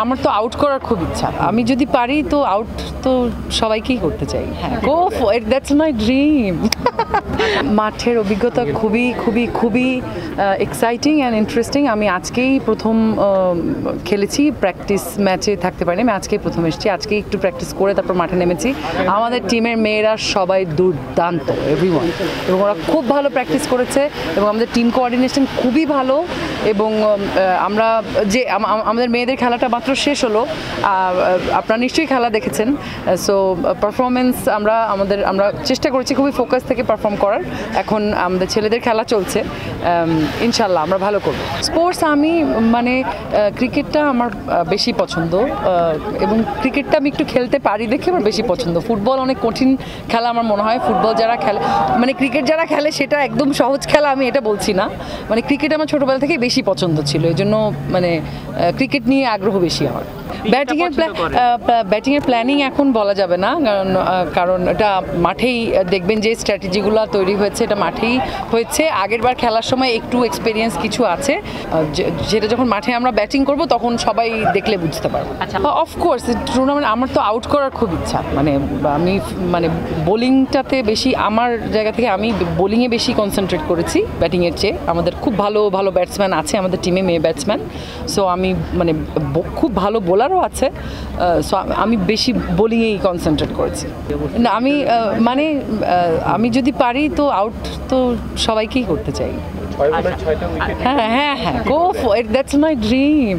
আমার তো আউট করার খুব ইচ্ছা, আমি যদি পারি তো আউট তো সবাইকেই করতে চাই। হ্যাঁ, go for it, that's my dream. মাঠের অভিজ্ঞতা খুবই খুবই খুবই এক্সাইটিং অ্যান্ড ইন্টারেস্টিং। আমি আজকেই প্রথম খেলেছি, প্র্যাকটিস ম্যাচে থাকতে পারিনি, আমি আজকেই প্রথম এসেছি, আজকেই একটু প্র্যাকটিস করে তারপর মাঠে নেমেছি। আমাদের টিমের মেয়েরা সবাই দুর্দান্ত, এভরিওয়ান, এবং ওরা খুব ভালো প্র্যাকটিস করেছে এবং আমাদের টিম কোঅর্ডিনেশন খুবই ভালো। এবং আমরা যে আমাদের মেয়েদের খেলাটা মাত্র শেষ হলো, আপনারা নিশ্চয়ই খেলা দেখেছেন। সো পারফরমেন্স আমরা চেষ্টা করেছি খুবই ফোকাস থেকে পারফর্ম করার। এখন আমাদের ছেলেদের খেলা চলছে, ইনশাল্লাহ আমরা ভালো করব। স্পোর্টস আমি ক্রিকেটটা আমার বেশি পছন্দ, এবং ক্রিকেটটা আমি একটু খেলতে পারি দেখে আমার বেশি পছন্দ। ফুটবল অনেক কঠিন খেলা আমার মনে হয়। ফুটবল যারা খেলে, ক্রিকেট যারা খেলে সেটা একদম সহজ খেলা, আমি এটা বলছি না। ক্রিকেট আমার ছোটোবেলা থেকেই বেশি পছন্দ ছিল, এই জন্য ক্রিকেট নিয়ে আগ্রহ বেশি আমার। ব্যাটিংয়ের প্ল্যানিং এখন বলা যাবে না, কারণ এটা মাঠেই দেখবেন যে স্ট্র্যাটেজিগুলো তৈরি হয়েছে, এটা মাঠেই হয়েছে। আগেরবার খেলার সময় একটু এক্সপিরিয়েন্স কিছু আছে, যেটা যখন মাঠে আমরা ব্যাটিং করব তখন সবাই দেখলে বুঝতে পারবো। অফকোর্স টুর্নামেন্ট আমার তো আউট করার খুব ইচ্ছা, আমি বোলিংটাতে বেশি, আমার জায়গা থেকে আমি বোলিংয়ে বেশি কনসেন্ট্রেট করেছি ব্যাটিংয়ের চেয়ে। আমাদের খুব ভালো ভালো ব্যাটসম্যান আছে আমাদের টিমে, মেয়ে ব্যাটসম্যান। সো আমি খুব ভালো বোলারও আছে, সো আমি বেশি বোলিংয়েই কনসেন্ট্রেট করেছি। না আমি যদি পারি তো আউট তো সবাইকেই করতে চাই। হ্যাঁ, go for it, that's my dream.